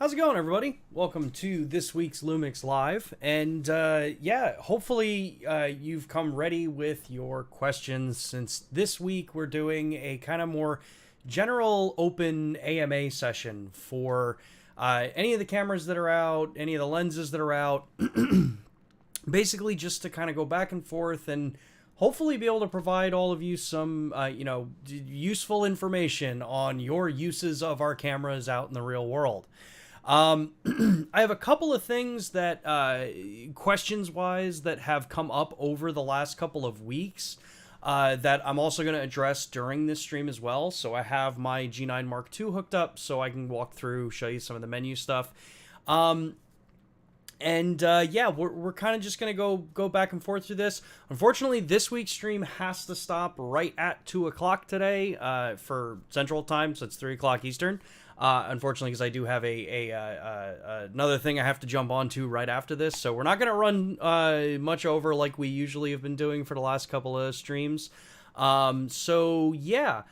How's it going, everybody? Welcome to this week's Lumix Live. And yeah, hopefully you've come ready with your questions, since this week we're doing a kind of more general open AMA session for any of the cameras that are out, any of the lenses that are out. Basically just to kind of go back and forth and hopefully be able to provide all of you some, useful information on your uses of our cameras out in the real world. I have a couple of things that, questions-wise, that have come up over the last couple of weeks that I'm also going to address during this stream as well. So I have my G9 Mark II hooked up so I can walk through, show you some of the menu stuff. Yeah, we're kind of just going to go back and forth through this. Unfortunately, this week's stream has to stop right at 2 o'clock today for Central Time, so it's 3 o'clock Eastern. Unfortunately, because I do have another thing I have to jump onto right after this, so we're not going to run much over like we usually have been doing for the last couple of streams. So yeah.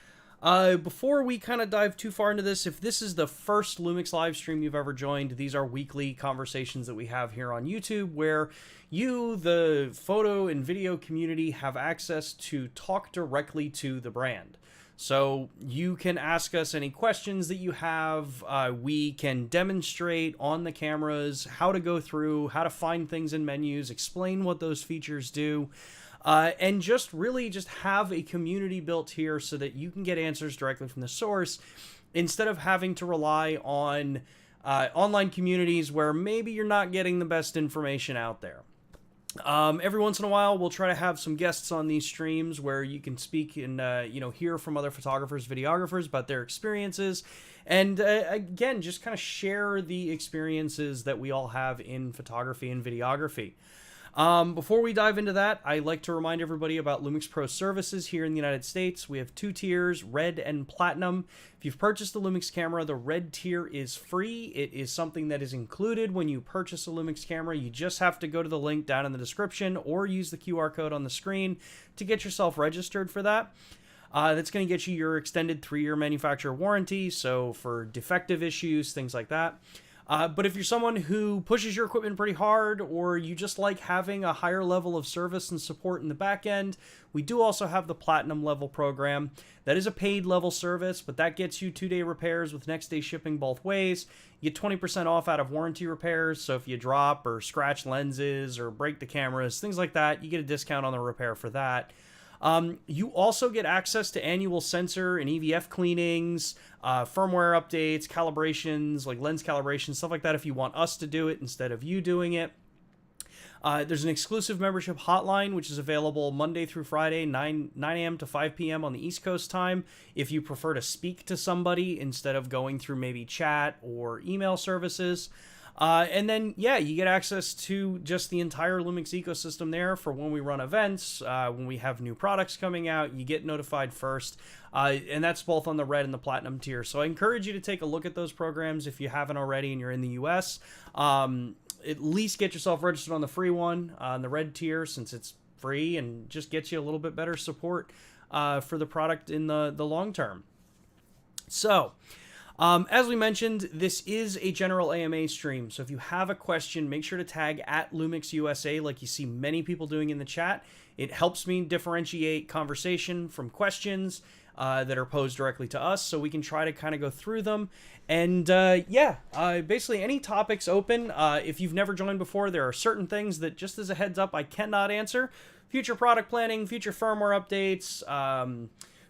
Before we kind of dive too far into this, if this is the first Lumix live stream you've ever joined, these are weekly conversations that we have here on YouTube where you, the photo and video community, have access to talk directly to the brand. So you can ask us any questions that you have. We can demonstrate on the cameras how to go through, how to find things in menus, explain what those features do. And just really just have a community built here so that you can get answers directly from the source instead of having to rely on online communities where maybe you're not getting the best information out there. Every once in a while, we'll try to have some guests on these streams where you can speak and, hear from other photographers, videographers about their experiences. And again, just kind of share the experiences that we all have in photography and videography. Before we dive into that, I'd like to remind everybody about Lumix Pro Services here in the United States. We have two tiers, Red and Platinum. If you've purchased a Lumix camera, the Red tier is free. It is something that is included when you purchase a Lumix camera. You just have to go to the link down in the description or use the QR code on the screen to get yourself registered for that. That's going to get you your extended 3-year manufacturer warranty, so for defective issues, things like that. But if you're someone who pushes your equipment pretty hard, or you just like having a higher level of service and support in the back end, we do also have the Platinum level program. That is a paid level service, but that gets you 2-day repairs with next day shipping both ways. You get 20% off out of warranty repairs, so if you drop or scratch lenses or break the cameras, things like that, you get a discount on the repair for that. You also get access to annual sensor and EVF cleanings, firmware updates, calibrations, like lens calibrations, stuff like that if you want us to do it instead of you doing it. There's an exclusive membership hotline, which is available Monday through Friday, 9 a.m. to 5 p.m. on the East Coast time, if you prefer to speak to somebody instead of going through maybe chat or email services. And then, yeah, you get access to just the entire Lumix ecosystem there for when we run events, when we have new products coming out, you get notified first. And that's both on the Red and the Platinum tier. So I encourage you to take a look at those programs if you haven't already and you're in the US. At least get yourself registered on the free one, on the Red tier, since it's free and just gets you a little bit better support for the product in the long term. So as we mentioned, this is a general AMA stream, so if you have a question, make sure to tag at Lumix USA like you see many people doing in the chat. It helps me differentiate conversation from questions that are posed directly to us, so we can try to kind of go through them. And basically any topics open. If you've never joined before, there are certain things that, just as a heads up, I cannot answer. Future product planning, future firmware updates,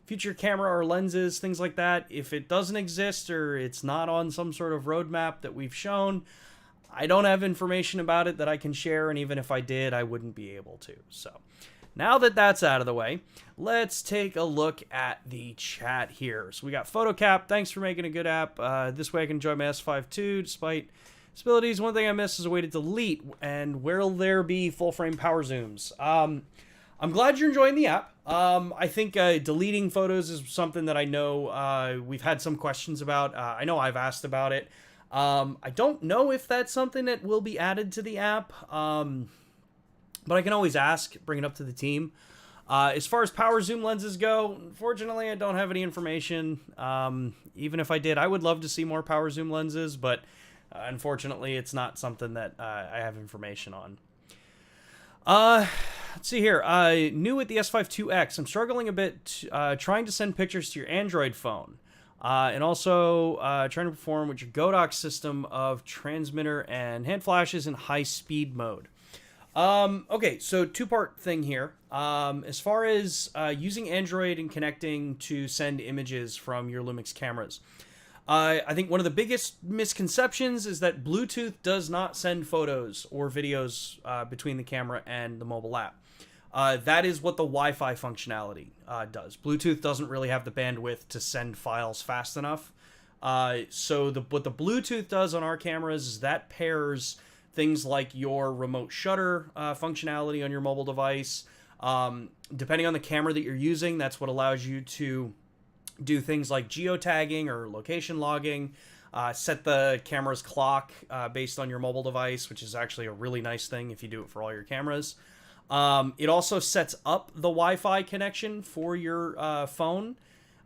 future camera or lenses, things like that. If it doesn't exist or it's not on some sort of roadmap that we've shown, I don't have information about it that I can share, and even if I did, I wouldn't be able to. So now that that's out of the way, let's take a look at the chat here. So we got PhotoCap. Thanks for making a good app. This way I can enjoy my S5 II despite disabilities. One thing I miss is a way to delete, and will there be full frame power zooms? I'm glad you're enjoying the app. I think deleting photos is something that I know we've had some questions about. I know I've asked about it. I don't know if that's something that will be added to the app, but I can always ask, bring it up to the team. As far as power zoom lenses go, unfortunately, I don't have any information. Even if I did, I would love to see more power zoom lenses, but Unfortunately, it's not something that I have information on. Let's see here. New with the S5 I'm struggling a bit trying to send pictures to your Android phone. And also trying to perform with your Godox system of transmitter and hand flashes in high speed mode. Okay, so two-part thing here. As far as using Android and connecting to send images from your Lumix cameras, I think one of the biggest misconceptions is that Bluetooth does not send photos or videos between the camera and the mobile app. That is what the Wi-Fi functionality does. Bluetooth doesn't really have the bandwidth to send files fast enough. So what the Bluetooth does on our cameras is that pairs things like your remote shutter functionality on your mobile device. Depending on the camera that you're using, that's what allows you to do things like geotagging or location logging, set the camera's clock based on your mobile device, which is actually a really nice thing if you do it for all your cameras. It also sets up the Wi-Fi connection for your phone.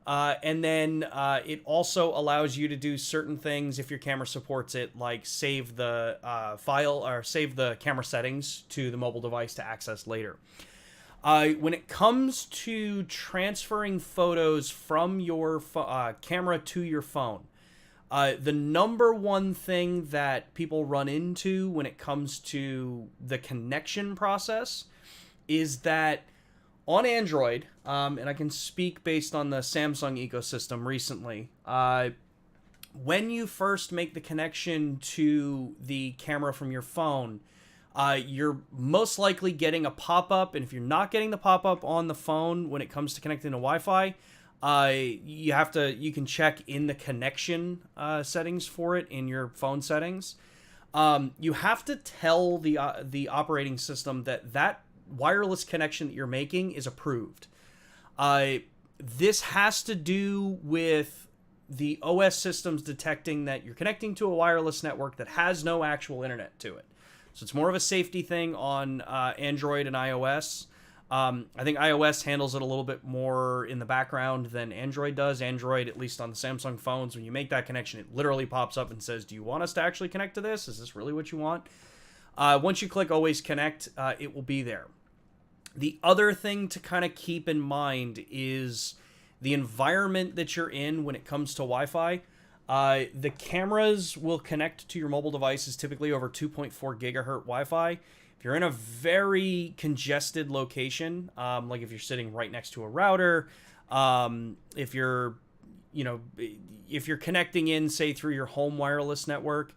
And then it also allows you to do certain things if your camera supports it, like save the file or save the camera settings to the mobile device to access later. When it comes to transferring photos from your camera to your phone, the number one thing that people run into when it comes to the connection process is that on Android, and I can speak based on the Samsung ecosystem recently, when you first make the connection to the camera from your phone, you're most likely getting a pop-up, and if you're not getting the pop-up on the phone when it comes to connecting to Wi-Fi, you can check in the connection settings for it in your phone settings. You have to tell the operating system that wireless connection that you're making is approved. This has to do with the OS systems detecting that you're connecting to a wireless network that has no actual internet to it. So it's more of a safety thing on Android and iOS. I think iOS handles it a little bit more in the background than Android does. Android, at least on the Samsung phones, when you make that connection, it literally pops up and says, do you want us to actually connect to this? Is this really what you want? Once you click Always Connect, it will be there. The other thing to kind of keep in mind is the environment that you're in when it comes to Wi-Fi. The cameras will connect to your mobile devices typically over 2.4 gigahertz Wi-Fi. If you're in a very congested location, like if you're sitting right next to a router, if you're connecting in, say, through your home wireless network,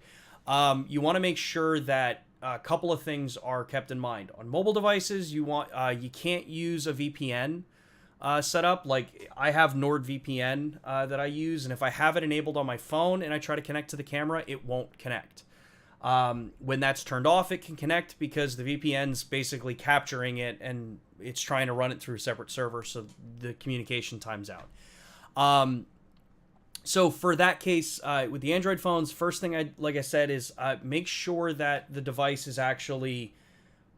you want to make sure that a couple of things are kept in mind. On mobile devices, you can't use a VPN setup. Like I have NordVPN that I use, and if I have it enabled on my phone and I try to connect to the camera, it won't connect. When that's turned off, it can connect because the VPN's basically capturing it and it's trying to run it through a separate server, so the communication times out. So for that case, with the Android phones, first thing like I said is make sure that the device is actually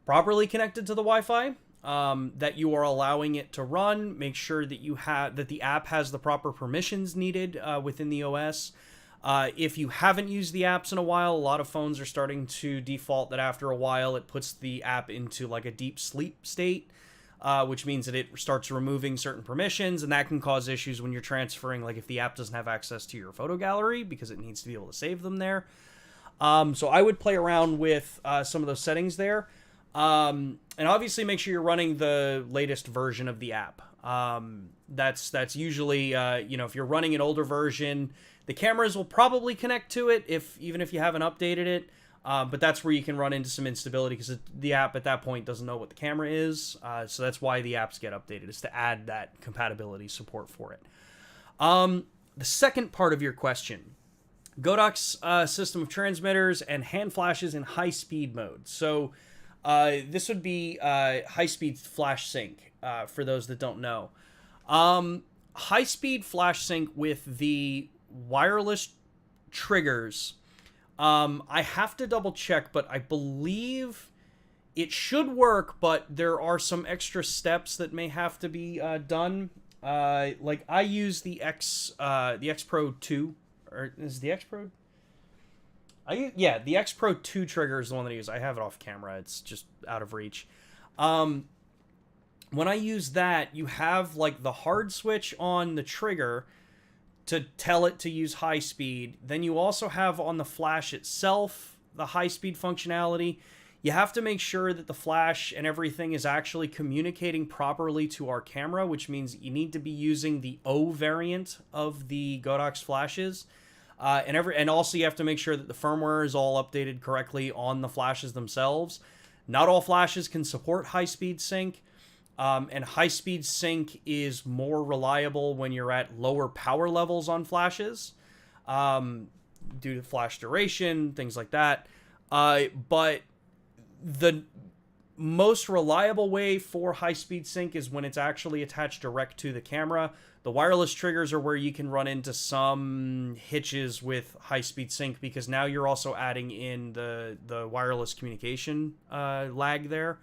properly connected to the Wi-Fi, that you are allowing it to run. Make sure that the app has the proper permissions needed within the OS. If you haven't used the apps in a while, a lot of phones are starting to default that after a while it puts the app into like a deep sleep state, which means that it starts removing certain permissions, and that can cause issues when you're transferring, like if the app doesn't have access to your photo gallery because it needs to be able to save them there. So I would play around with some of those settings there. And obviously make sure you're running the latest version of the app. That's usually, if you're running an older version, the cameras will probably connect to it even if you haven't updated it. But that's where you can run into some instability because the app at that point doesn't know what the camera is. So that's why the apps get updated, is to add that compatibility support for it. The second part of your question, Godox system of transmitters and hand flashes in high-speed mode. So this would be high-speed flash sync for those that don't know. High-speed flash sync with the wireless triggers, I have to double check, but I believe it should work, but there are some extra steps that may have to be done. Like I use the X Pro 2, or is the X Pro? Yeah, the X Pro 2 trigger is the one that I use. I have it off camera. It's just out of reach. When I use that, you have like the hard switch on the trigger to tell it to use high speed. Then you also have on the flash itself the high speed functionality. You have to make sure that the flash and everything is actually communicating properly to our camera, which means you need to be using the O variant of the Godox flashes. And also you have to make sure that the firmware is all updated correctly on the flashes themselves. Not all flashes can support high-speed sync, and high-speed sync is more reliable when you're at lower power levels on flashes, due to flash duration, things like that. But the most reliable way for high-speed sync is when it's actually attached direct to the camera. The wireless triggers are where you can run into some hitches with high-speed sync, because now you're also adding in the wireless communication lag there.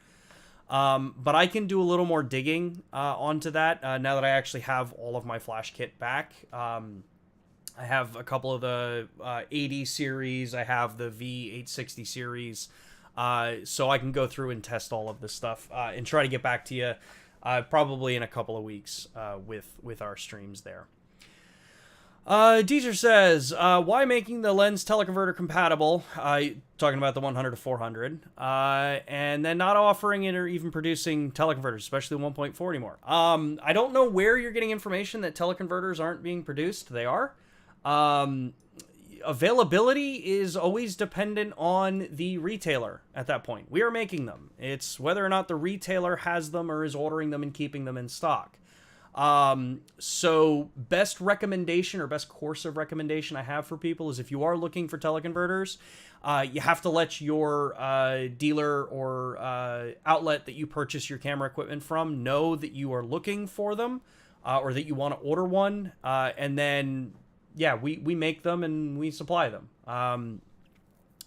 But I can do a little more digging onto that now that I actually have all of my flash kit back. I have a couple of the 80 series. I have the V860 series. So I can go through and test all of this stuff and try to get back to you probably in a couple of weeks with our streams there. Deezer says, why making the lens teleconverter compatible, talking about the 100 to 400, and then not offering it or even producing teleconverters, especially 1.4 anymore? I don't know where you're getting information that teleconverters aren't being produced. They are. Availability is always dependent on the retailer at that point. We are making them. It's whether or not the retailer has them or is ordering them and keeping them in stock. So best recommendation or best course of recommendation I have for people is, if you are looking for teleconverters, you have to let your dealer or outlet that you purchase your camera equipment from know that you are looking for them, or that you want to order one, and then yeah, we make them and we supply them.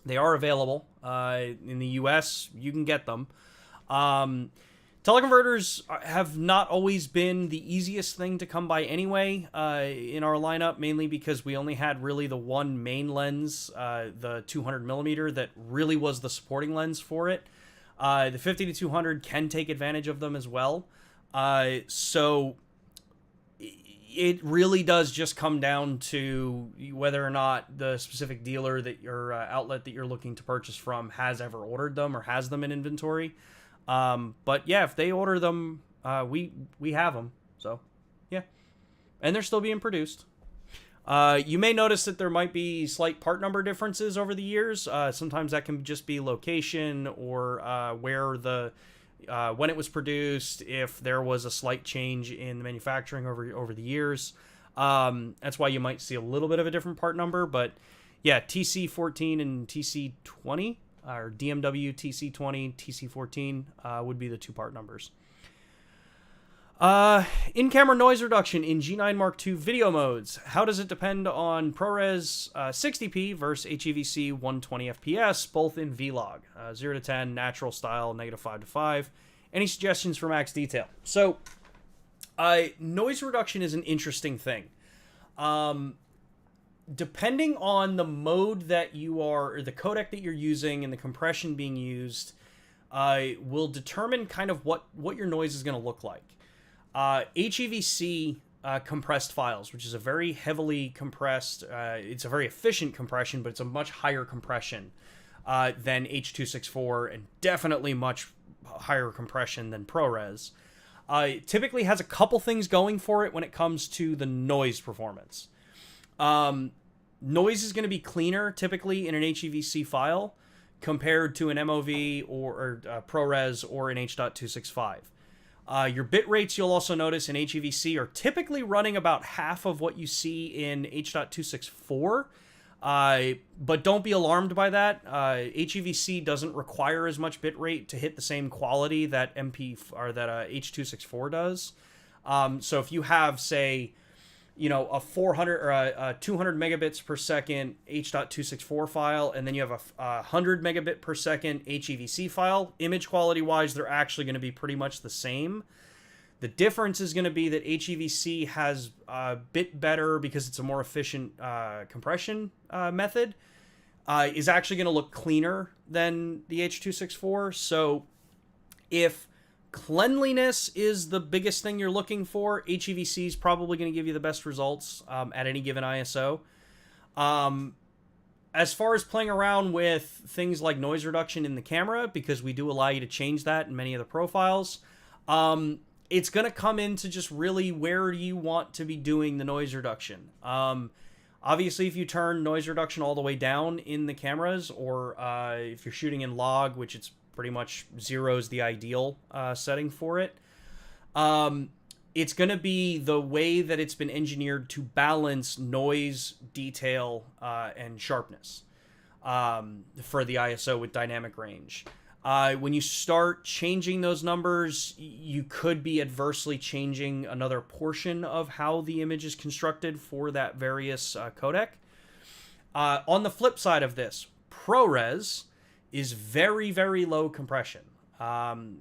They are available in the US. You can get them. Teleconverters have not always been the easiest thing to come by anyway in our lineup, mainly because we only had really the one main lens, the 200 millimeter, that really was the supporting lens for it. The 50 to 200 can take advantage of them as well. So it really does just come down to whether or not the specific dealer that your outlet that you're looking to purchase from has ever ordered them or has them in inventory. But yeah, if they order them, we have them. So yeah, and they're still being produced. You may notice that there might be slight part number differences over the years. Sometimes that can just be location or where the when it was produced, if there was a slight change in the manufacturing over the years. That's why you might see a little bit of a different part number. But yeah, TC14 and TC20, or DMW TC20, TC14 would be the two part numbers. In-camera noise reduction in G9 Mark II video modes. How does it depend on ProRes 60p versus HEVC 120 FPS, both in Vlog? 0 to 10, natural style, -5 to 5. Any suggestions for max detail? So, noise reduction is an interesting thing. Depending on the mode that you are, or the codec that you're using and the compression being used, will determine kind of what your noise is going to look like. HEVC compressed files, which is a very heavily compressed, it's a very efficient compression, but it's a much higher compression than H.264, and definitely much higher compression than ProRes. Typically has a couple things going for it when it comes to the noise performance. Noise is going to be cleaner typically in an HEVC file compared to an MOV or ProRes or an H.265. Your bit rates, you'll also notice in HEVC, are typically running about half of what you see in H.264. But don't be alarmed by that. HEVC doesn't require as much bit rate to hit the same quality that H.264 does. So if you have, say, a 400 or a 200 megabits per second H.264 file, and then you have a 100 megabit per second HEVC file, image quality wise, they're actually going to be pretty much the same. The difference is going to be that HEVC has a bit better, because it's a more efficient compression method. is actually going to look cleaner than the H.264. So if cleanliness is the biggest thing you're looking for, HEVC is probably going to give you the best results at any given ISO. As far as playing around with things like noise reduction in the camera, because we do allow you to change that in many of the profiles, it's going to come into just really where you want to be doing the noise reduction. Obviously, if you turn noise reduction all the way down in the cameras, or if you're shooting in log, which it's pretty much 0 is the ideal setting for it, it's going to be the way that it's been engineered to balance noise, detail, and sharpness for the ISO with dynamic range. When you start changing those numbers, you could be adversely changing another portion of how the image is constructed for that various codec. On the flip side of this, ProRes is very, very low compression.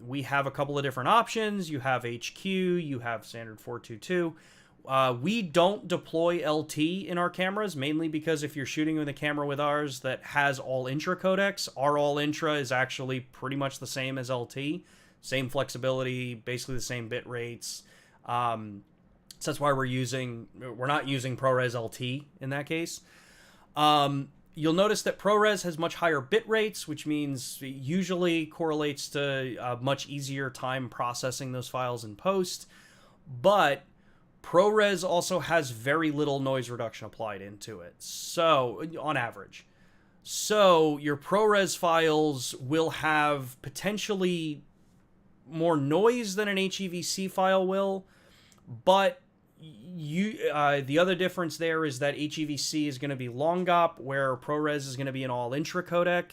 We have a couple of different options. You have HQ, you have standard 422. We don't deploy LT in our cameras, mainly because if you're shooting with a camera with ours that has all intra codecs, our all intra is actually pretty much the same as LT. Same flexibility, basically the same bit rates. So that's why we're not using ProRes LT in that case. You'll notice that ProRes has much higher bit rates, which means it usually correlates to a much easier time processing those files in post. But ProRes also has very little noise reduction applied into it, so on average. So your ProRes files will have potentially more noise than an HEVC file will, but the other difference there is that HEVC is going to be long GOP, where ProRes is going to be an all intra codec.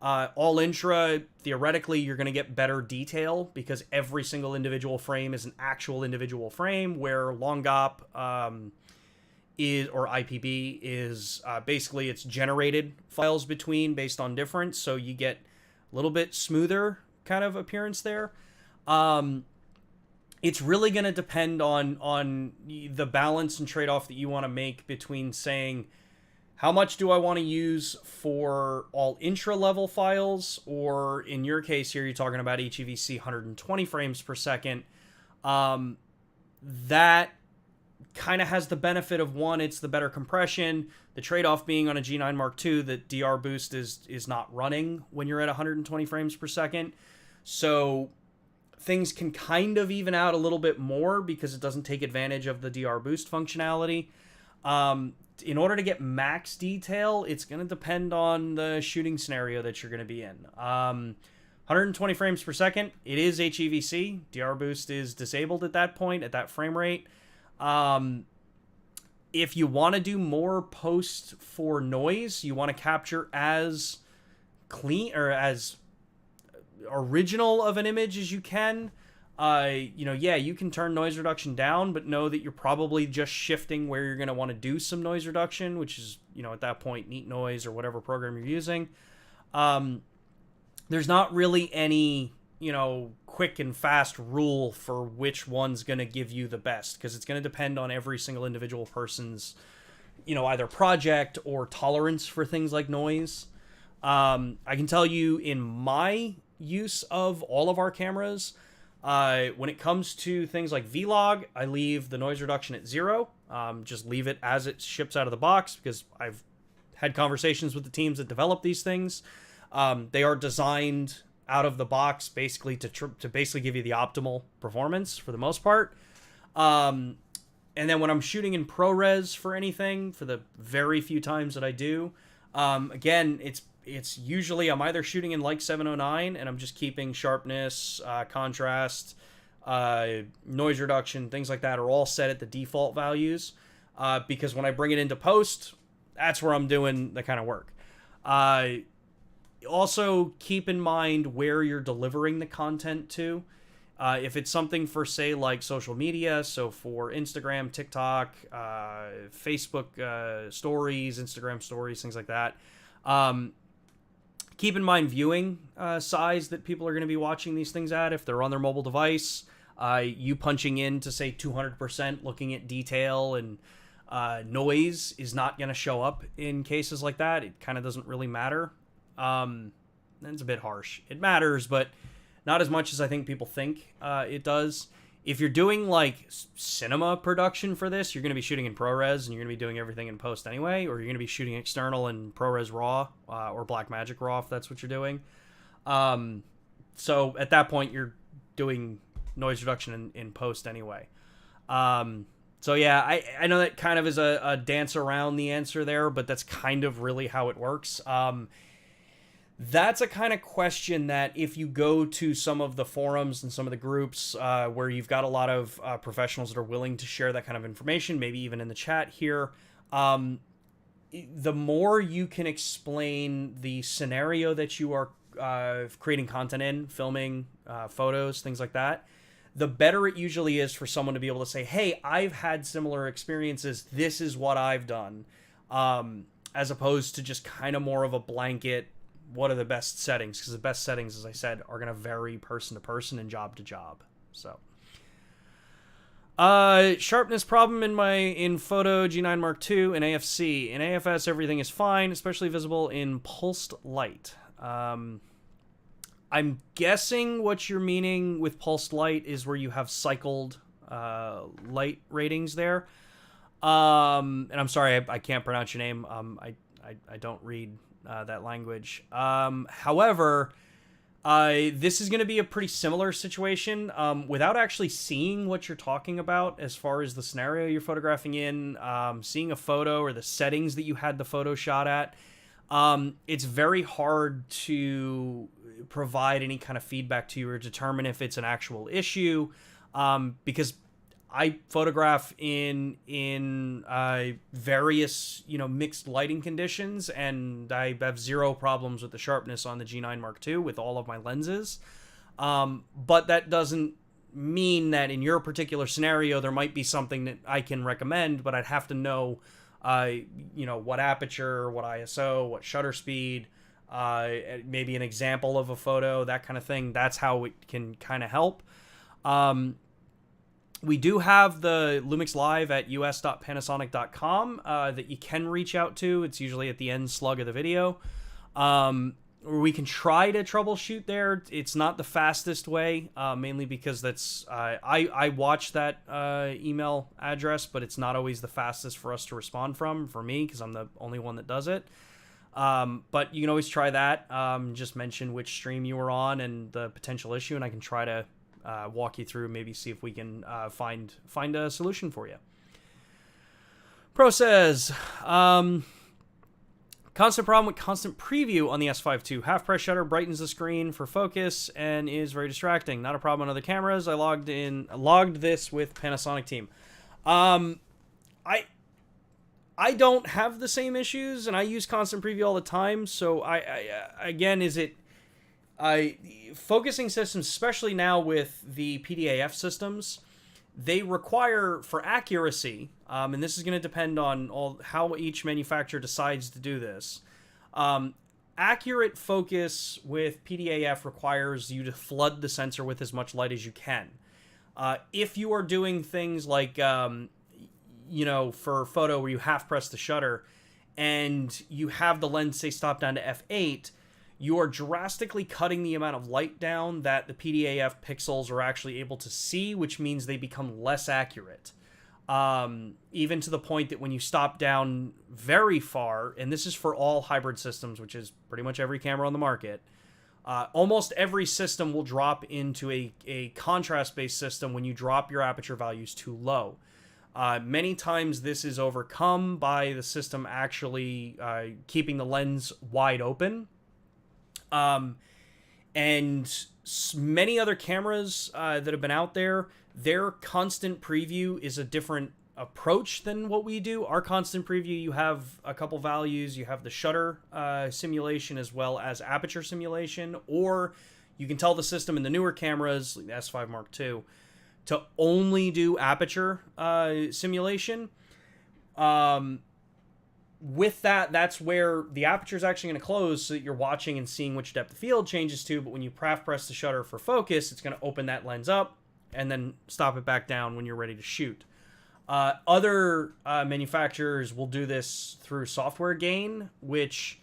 All intra, theoretically, you're going to get better detail because every single individual frame is an actual individual frame, where long GOP or IPB is basically it's generated files between based on difference, so you get a little bit smoother kind of appearance there. It's really going to depend on the balance and trade-off that you want to make between saying, how much do I want to use for all intra-level files, or in your case here, you're talking about HEVC 120 frames per second. That kind of has the benefit of, one, it's the better compression. The trade-off being on a G9 Mark II that DR boost is not running when you're at 120 frames per second. So things can kind of even out a little bit more because it doesn't take advantage of the DR boost functionality. In order to get max detail, it's going to depend on the shooting scenario that you're going to be in. 120 frames per second, it is HEVC. DR boost is disabled at that point, at that frame rate. If you want to do more post for noise, you want to capture as clean or as original of an image as you can, you can turn noise reduction down, but know that you're probably just shifting where you're going to want to do some noise reduction, which is, at that point, Neat Noise or whatever program you're using. There's not really any, quick and fast rule for which one's going to give you the best, because it's going to depend on every single individual person's, either project or tolerance for things like noise. I can tell you in my use of all of our cameras, when it comes to things like Vlog, I leave the noise reduction at 0. Just leave it as it ships out of the box, because I've had conversations with the teams that develop these things. They are designed out of the box basically to basically give you the optimal performance for the most part. And then when I'm shooting in ProRes for anything, for the very few times that I do, again, it's usually I'm either shooting in like 709 and I'm just keeping sharpness, contrast, noise reduction, things like that are all set at the default values, because when I bring it into post, that's where I'm doing the kind of work. Also, keep in mind where you're delivering the content to. If it's something for, say, like social media, so for Instagram, TikTok, Facebook stories, Instagram stories, things like that, keep in mind viewing size that people are going to be watching these things at. If they're on their mobile device, you punching in to, say, 200%, looking at detail and Noise is not going to show up in cases like that. It kind of doesn't really matter. That's a bit harsh. It matters, but not as much as I think people think it does. If you're doing like cinema production for this, you're going to be shooting in ProRes and you're going to be doing everything in post anyway, or you're going to be shooting external in ProRes RAW or Blackmagic RAW if that's what you're doing. So at that point, you're doing noise reduction in post anyway. So yeah, I know that kind of is a dance around the answer there, but that's kind of really how it works. That's a kind of question that if you go to some of the forums and some of the groups where you've got a lot of professionals that are willing to share that kind of information, maybe even in the chat here, the more you can explain the scenario that you are creating content in, filming, photos, things like that, the better it usually is for someone to be able to say, hey, I've had similar experiences. This is what I've done. As opposed to just kind of more of a blanket, what are the best settings? Because the best settings, as I said, are going to vary person to person and job to job. So, sharpness problem in photo G9 Mark II and AFC. In AFS, everything is fine, especially visible in pulsed light. I'm guessing what you're meaning with pulsed light is where you have cycled light ratings there. And I'm sorry, I can't pronounce your name. I don't read that language. However, this is going to be a pretty similar situation without actually seeing what you're talking about as far as the scenario you're photographing in, seeing a photo or the settings that you had the photo shot at. It's very hard to provide any kind of feedback to you or determine if it's an actual issue because I photograph in various, mixed lighting conditions, and I have zero problems with the sharpness on the G9 Mark II with all of my lenses. But that doesn't mean that in your particular scenario, there might be something that I can recommend, but I'd have to know, what aperture, what ISO, what shutter speed, maybe an example of a photo, that kind of thing. That's how it can kind of help. We do have the Lumix Live at us.panasonic.com that you can reach out to. It's usually at the end slug of the video. We can try to troubleshoot there. It's not the fastest way, mainly because that's I watch that email address, but it's not always the fastest for us to respond for me, because I'm the only one that does it. But you can always try that. Just mention which stream you were on and the potential issue, and I can try to walk you through, maybe see if we can find a solution for you. Pro says, constant problem with constant preview on the S5 II. Half press shutter brightens the screen for focus and is very distracting. Not a problem on other cameras. I logged this with Panasonic team. I don't have the same issues, and I use constant preview all the time. So focusing systems, especially now with the PDAF systems, they require, for accuracy, and this is going to depend on how each manufacturer decides to do this. Accurate focus with PDAF requires you to flood the sensor with as much light as you can. If you are doing things like, for photo where you half press the shutter and you have the lens, say, stop down to f8, you are drastically cutting the amount of light down that the PDAF pixels are actually able to see, which means they become less accurate. Even to the point that when you stop down very far, and this is for all hybrid systems, which is pretty much every camera on the market, almost every system will drop into a contrast-based system when you drop your aperture values too low. Many times this is overcome by the system actually keeping the lens wide open. And many other cameras that have been out there, their constant preview is a different approach than what we do. Our constant preview, you have a couple values. You have the shutter simulation as well as aperture simulation, or you can tell the system in the newer cameras, like the S5 Mark II, to only do aperture simulation. With that, that's where the aperture is actually going to close so that you're watching and seeing which depth of field changes to, but when you press the shutter for focus, it's going to open that lens up and then stop it back down when you're ready to shoot. Other manufacturers will do this through software gain, which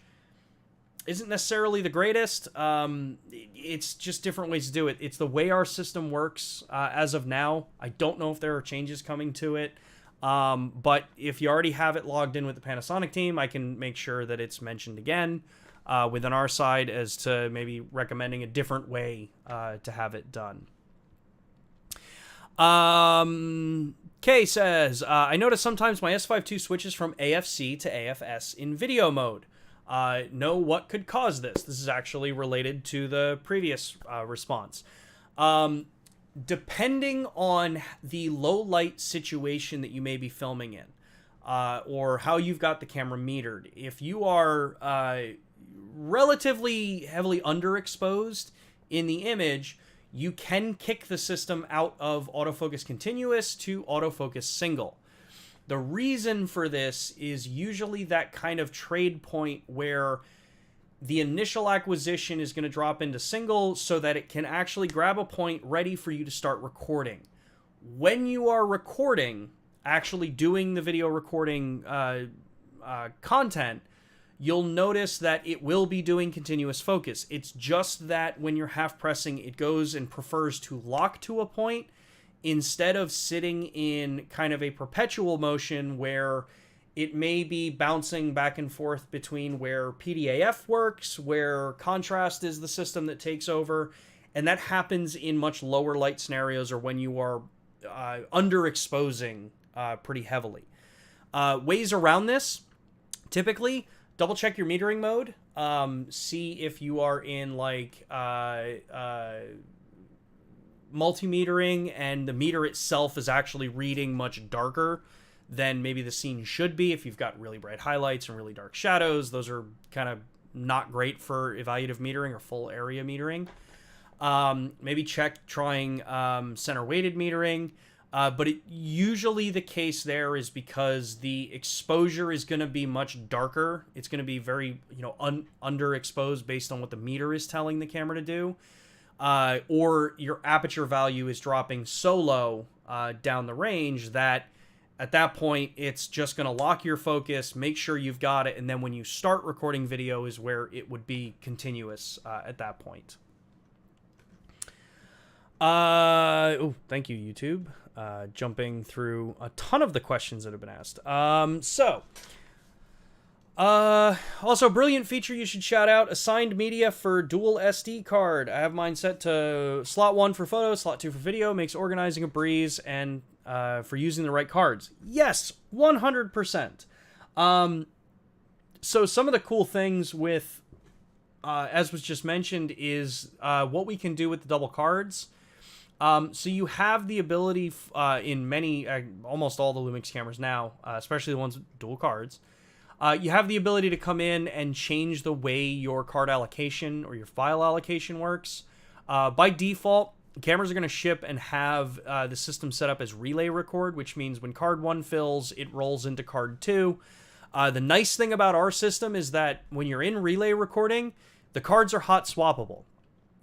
isn't necessarily the greatest. It's just different ways to do it. It's the way our system works as of now. I don't know if there are changes coming to it. But if you already have it logged in with the Panasonic team, I can make sure that it's mentioned again within our side as to maybe recommending a different way to have it done. Kay says, I notice sometimes my S5 II switches from AFC to AFS in video mode. Know what could cause this? This is actually related to the previous response. Depending on the low light situation that you may be filming in, or how you've got the camera metered, if you are relatively heavily underexposed in the image, you can kick the system out of autofocus continuous to autofocus single. The reason for this is usually that kind of trade point where the initial acquisition is going to drop into single so that it can actually grab a point ready for you to start recording. When you are recording, actually doing the video recording content, you'll notice that it will be doing continuous focus. It's just that when you're half pressing, it goes and prefers to lock to a point instead of sitting in kind of a perpetual motion where it may be bouncing back and forth between where PDAF works, where contrast is the system that takes over, and that happens in much lower light scenarios or when you are underexposing pretty heavily. Ways around this, typically, double check your metering mode. See if you are in like multimetering and the meter itself is actually reading much darker than maybe the scene should be. If you've got really bright highlights and really dark shadows, those are kind of not great for evaluative metering or full area metering. Maybe check trying center weighted metering. But usually the case there is because the exposure is going to be much darker. It's going to be very, underexposed based on what the meter is telling the camera to do. Or your aperture value is dropping so low down the range that at that point it's just going to lock your focus, make sure you've got it, and then when you start recording video is where it would be continuous at that point. Thank you, YouTube. Jumping through a ton of the questions that have been asked. Also, brilliant feature you should shout out, assigned media for dual SD card. I have mine set to slot 1 for photo, slot 2 for video, makes organizing a breeze, and for using the right cards. Yes, 100%. So some of the cool things with, as was just mentioned, is what we can do with the double cards. So you have the ability in many, almost all the Lumix cameras now, especially the ones with dual cards, you have the ability to come in and change the way your card allocation or your file allocation works. By default, cameras are going to ship and have the system set up as relay record, which means when card 1 fills, it rolls into card 2. The nice thing about our system is that when you're in relay recording, the cards are hot swappable.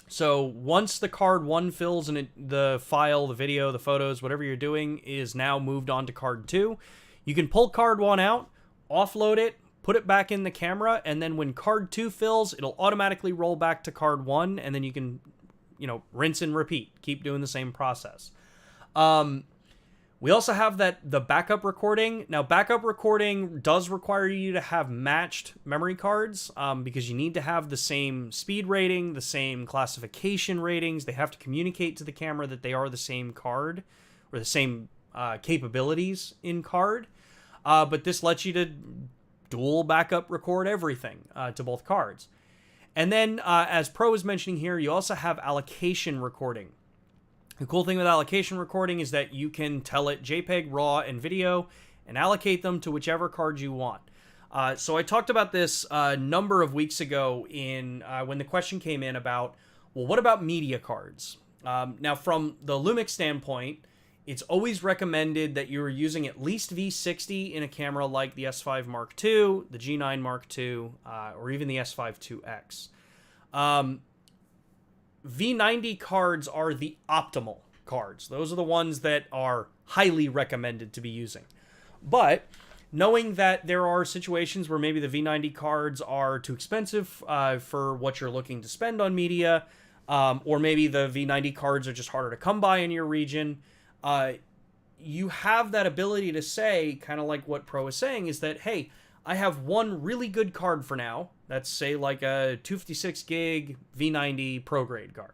So once the card 1 fills and the file, the video, the photos, whatever you're doing is now moved on to card 2, you can pull card 1 out, offload it, put it back in the camera, and then when card 2 fills, it'll automatically roll back to card 1, and then you can, rinse and repeat. Keep doing the same process. We also have the backup recording. Now, backup recording does require you to have matched memory cards because you need to have the same speed rating, the same classification ratings. They have to communicate to the camera that they are the same card or the same capabilities in card. But this lets you to dual backup record everything to both cards. And then, as Pro was mentioning here, you also have allocation recording. The cool thing with allocation recording is that you can tell it JPEG, RAW, and video and allocate them to whichever card you want. So I talked about this a number of weeks ago when the question came in about, well, what about media cards? Now, from the Lumix standpoint, it's always recommended that you're using at least V60 in a camera like the S5 Mark II, the G9 Mark II, or even the S5 IIX. V90 cards are the optimal cards. Those are the ones that are highly recommended to be using. But knowing that there are situations where maybe the V90 cards are too expensive for what you're looking to spend on media, or maybe the V90 cards are just harder to come by in your region, you have that ability to say, kind of like what Pro is saying, is that, hey, I have one really good card for now. That's, say, like a 256 gig V90 Pro grade card.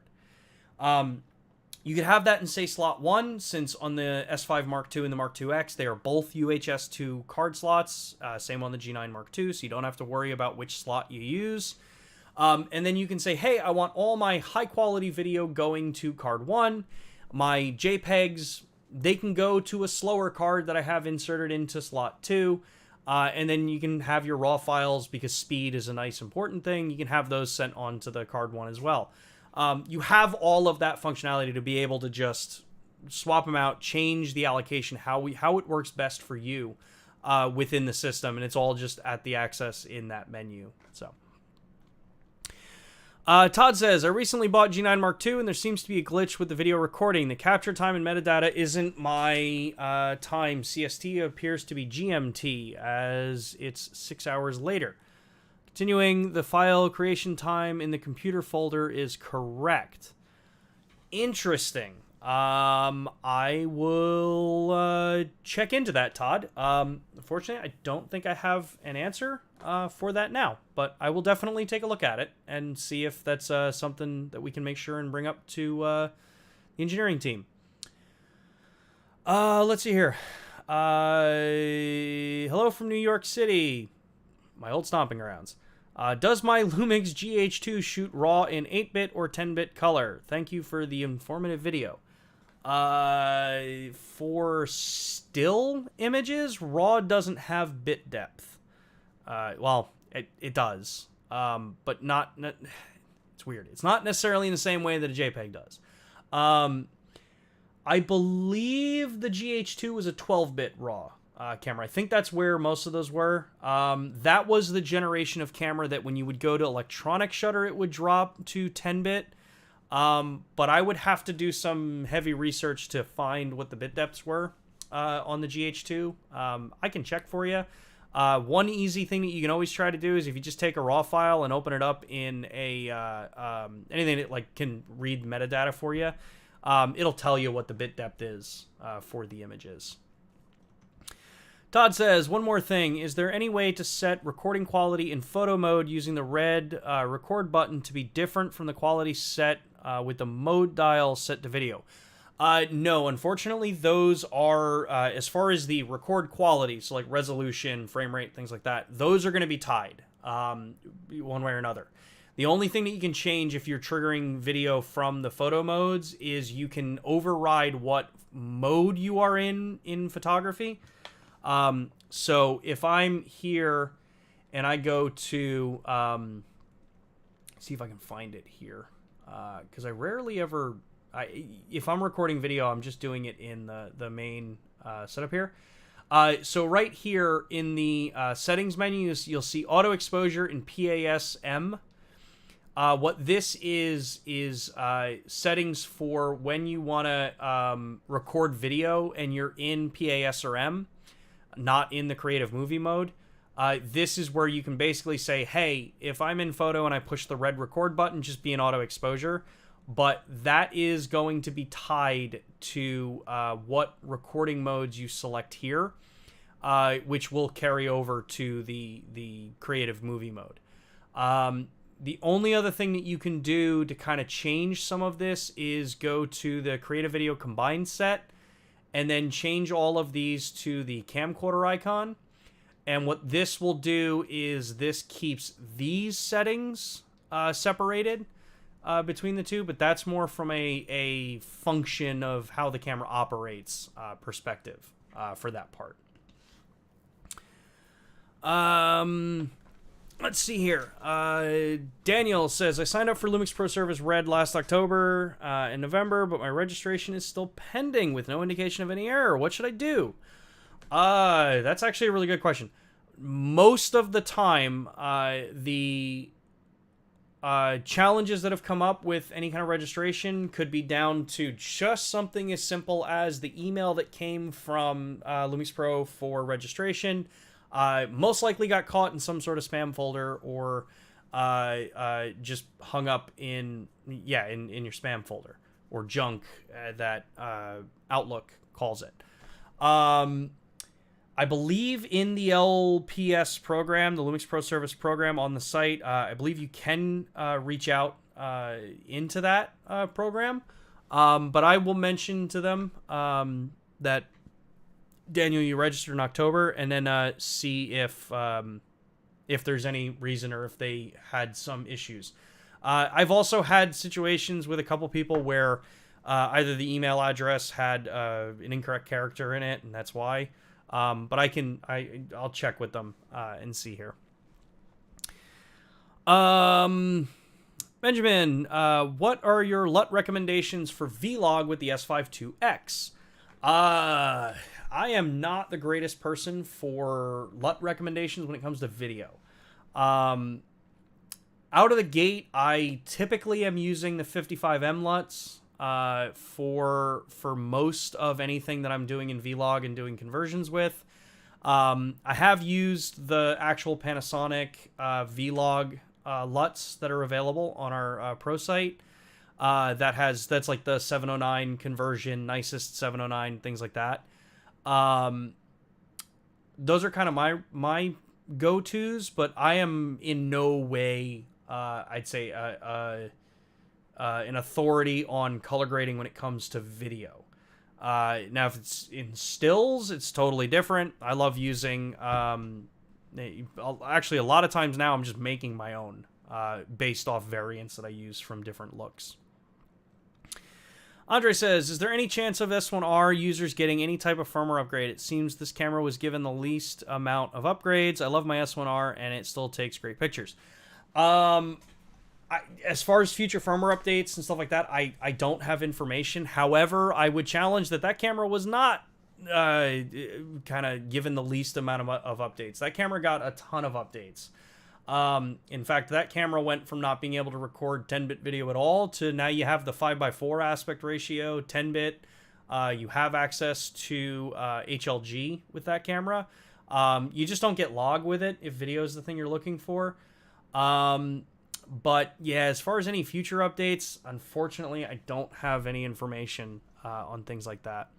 You could have that in, say, slot 1, since on the S5 Mark II and the Mark IIX, they are both UHS-2 card slots. Same on the G9 Mark II, so you don't have to worry about which slot you use. And then you can say, hey, I want all my high-quality video going to card 1. My JPEGs, they can go to a slower card that I have inserted into slot 2. And then you can have your raw files, because speed is a nice important thing. You can have those sent on to the card 1 as well. You have all of that functionality to be able to just swap them out, change the allocation, how it works best for you within the system, and it's all just at the access in that menu. So, Todd says, I recently bought G9 Mark II, and there seems to be a glitch with the video recording. The capture time and metadata isn't my time. CST appears to be GMT, as it's 6 hours later. Continuing, the file creation time in the computer folder is correct. Interesting. I will check into that, Todd. Unfortunately, I don't think I have an answer for that now, but I will definitely take a look at it and see if that's something that we can make sure and bring up to the engineering team. Let's see here. Hello from New York City, my old stomping grounds. Does my Lumix GH2 shoot RAW in 8-bit or 10-bit color? Thank you for the informative video. For still images, RAW doesn't have bit depth. Well, it does, but not. It's weird. It's not necessarily in the same way that a JPEG does. I believe the GH2 was a 12-bit RAW camera. I think that's where most of those were. That was the generation of camera that when you would go to electronic shutter, it would drop to 10-bit. But I would have to do some heavy research to find what the bit depths were on the GH2. I can check for you. One easy thing that you can always try to do is if you just take a raw file and open it up in a anything that like can read metadata for you, it'll tell you what the bit depth is for the images. Todd says, one more thing. Is there any way to set recording quality in photo mode using the red record button to be different from the quality set with the mode dial set to video? No, unfortunately, those are, as far as the record quality, so like resolution, frame rate, things like that, those are going to be tied one way or another. The only thing that you can change if you're triggering video from the photo modes is you can override what mode you are in photography. So if I'm here and I go to, see if I can find it here, because I rarely ever, if I'm recording video, I'm just doing it in the main setup here. So right here in the settings menu, you'll see auto exposure in PAS-M. What this is settings for when you want to record video and you're in PAS or M, not in the creative movie mode. This is where you can basically say, hey, if I'm in photo and I push the red record button, just be in auto exposure. But that is going to be tied to what recording modes you select here, which will carry over to the creative movie mode. The only other thing that you can do to kind of change some of this is go to the creative video combined set and then change all of these to the camcorder icon. And what this will do is this keeps these settings separated between the two, but that's more from a function of how the camera operates perspective for that part. Let's see here. Daniel says, I signed up for Lumix Pro Service Red last October and November, but my registration is still pending with no indication of any error. What should I do? That's actually a really good question. Most of the time, the challenges that have come up with any kind of registration could be down to just something as simple as the email that came from Lumix Pro for registration. Most likely got caught in some sort of spam folder, or just hung up in your spam folder, or junk, that Outlook calls it. I believe in the LPS program, the Lumix Pro Service program on the site, I believe you can reach out into that program. But I will mention to them that, Daniel, you registered in October, and then see if there's any reason, or if they had some issues. I've also had situations with a couple people where either the email address had an incorrect character in it, and that's why. But I'll check with them and see here. Benjamin, what are your LUT recommendations for vlog with the S5 IIX? I am not the greatest person for LUT recommendations when it comes to video. Out of the gate, I typically am using the 55M LUTs for most of anything that I'm doing in vlog and doing conversions with. I have used the actual Panasonic vlog LUTs that are available on our Pro site. That's like the 709 conversion, nicest 709, things like that. Those are kind of my go-tos, but I am in no way, I'd say, an authority on color grading when it comes to video. Now, if it's in stills, it's totally different. I love using, actually, a lot of times now I'm just making my own, based off variants that I use from different looks. Andre says, is there any chance of S1R users getting any type of firmware upgrade? It seems this camera was given the least amount of upgrades. I love my S1R, and it still takes great pictures. As far as future firmware updates and stuff like that, I don't have information. However, I would challenge that camera was not kind of given the least amount of updates. That camera got a ton of updates. In fact, that camera went from not being able to record 10-bit video at all to now you have the 5:4 aspect ratio, 10-bit. You have access to HLG with that camera. You just don't get log with it if video is the thing you're looking for. But yeah, as far as any future updates, unfortunately, I don't have any information on things like that.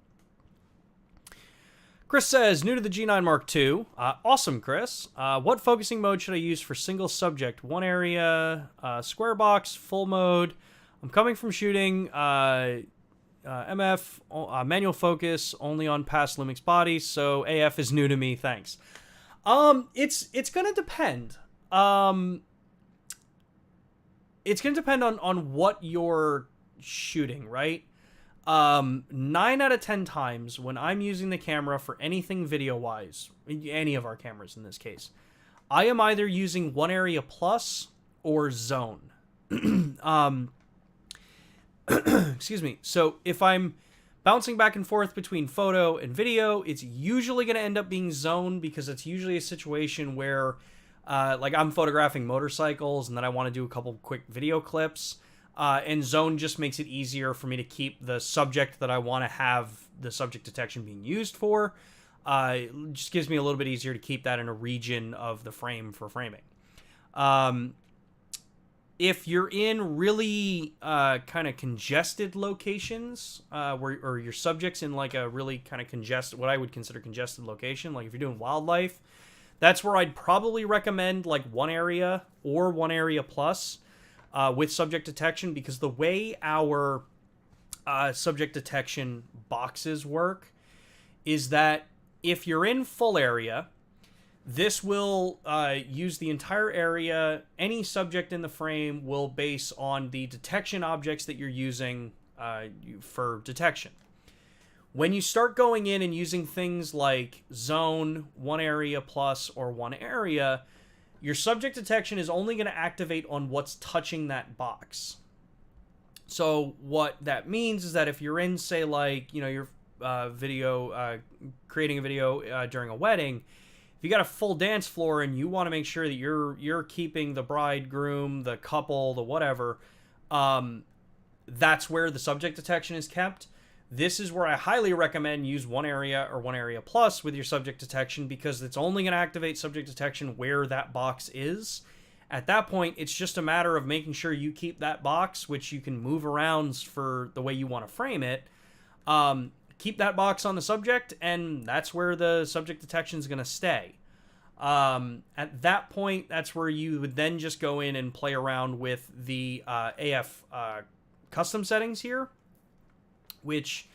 Chris says, new to the G9 Mark II. Awesome, Chris. What focusing mode should I use for single subject? One area, square box, full mode. I'm coming from shooting MF, manual focus, only on past Lumix bodies, so AF is new to me, thanks. It's going to depend. It's going to depend on what you're shooting, right? 9 out of 10 times when I'm using the camera for anything video-wise, any of our cameras in this case, I am either using one area plus or zone. Excuse me. So if I'm bouncing back and forth between photo and video, it's usually going to end up being zone, because it's usually a situation where like I'm photographing motorcycles and then I want to do a couple quick video clips. And zone just makes it easier for me to keep the subject that I want to have the subject detection being used for. It just gives me a little bit easier to keep that in a region of the frame for framing. If you're in really kind of congested locations, or your subject's in like a really kind of congested, what I would consider congested location, like if you're doing wildlife, that's where I'd probably recommend like one area or one area plus. With subject detection, because the way our subject detection boxes work is that if you're in full area, this will use the entire area. Any subject in the frame will base on the detection objects that you're using for detection. When you start going in and using things like zone, one area plus, or one area, your subject detection is only going to activate on what's touching that box. So what that means is that if you're in, say, like, you know, your video, creating a video during a wedding, if you got a full dance floor and you want to make sure that you're keeping the bridegroom, the couple, the whatever, that's where the subject detection is kept. This is where I highly recommend use One Area or One Area Plus with your subject detection, because it's only going to activate subject detection where that box is. At that point, it's just a matter of making sure you keep that box, which you can move around for the way you want to frame it. Keep that box on the subject, and that's where the subject detection is going to stay. At that point, that's where you would then just go in and play around with the AF custom settings here, which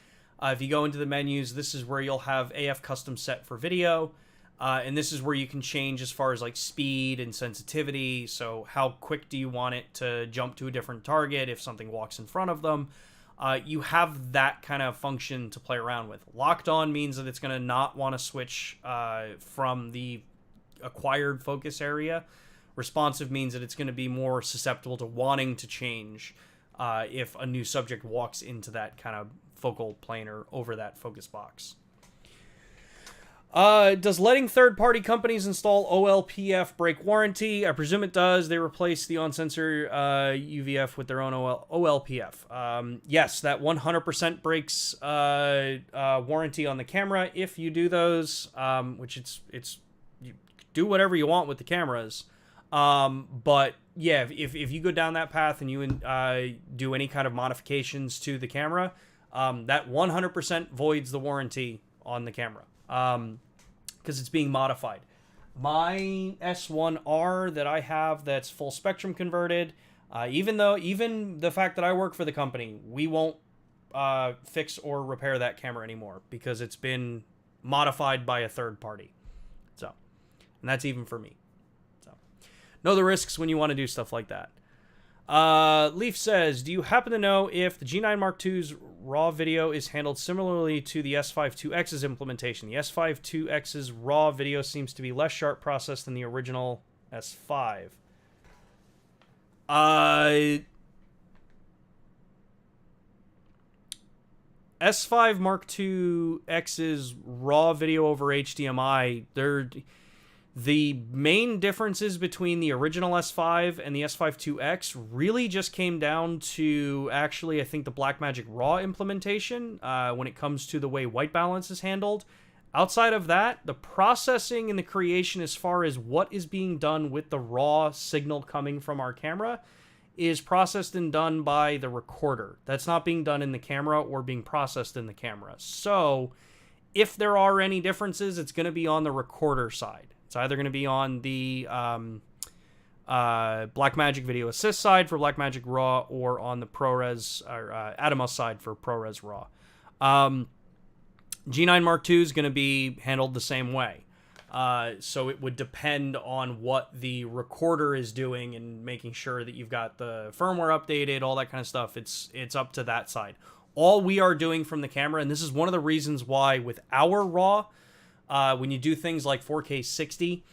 if you go into the menus, this is where you'll have AF custom set for video. And this is where you can change as far as like speed and sensitivity. So how quick do you want it to jump to a different target if something walks in front of them? You have that kind of function to play around with. Locked on means that it's going to not want to switch from the acquired focus area. Responsive means that it's going to be more susceptible to wanting to change if a new subject walks into that kind of focal plane or over that focus box. Does letting third-party companies install OLPF break warranty? I presume it does. They replace the on-sensor UVF with their own OLPF. Yes, that 100% breaks warranty on the camera if you do those, which it's you do whatever you want with the cameras. But yeah, if you go down that path and you do any kind of modifications to the camera, that 100% voids the warranty on the camera. Because it's being modified. My S1R that I have that's full spectrum converted, even the fact that I work for the company, we won't fix or repair that camera anymore because it's been modified by a third party. So, and that's even for me. So, know the risks when you want to do stuff like that. Leaf says, do you happen to know if the G9 Mark II's RAW video is handled similarly to the S5 IIX's implementation? The S5 IIX's RAW video seems to be less sharp processed than the original S5. S5 Mark IIX's RAW video over HDMI, the main differences between the original S5 and the S5 IIX really just came down to, actually, I think the Blackmagic RAW implementation when it comes to the way white balance is handled. Outside of that, the processing and the creation as far as what is being done with the raw signal coming from our camera is processed and done by the recorder. That's not being done in the camera or being processed in the camera. So if there are any differences, it's going to be on the recorder side. It's either going to be on the Blackmagic Video Assist side for Blackmagic RAW or on the ProRes or Atomos side for ProRes RAW. G9 Mark II is going to be handled the same way. So it would depend on what the recorder is doing and making sure that you've got the firmware updated, all that kind of stuff. It's up to that side. All we are doing from the camera, and this is one of the reasons why with our RAW, when you do things like 4K 60,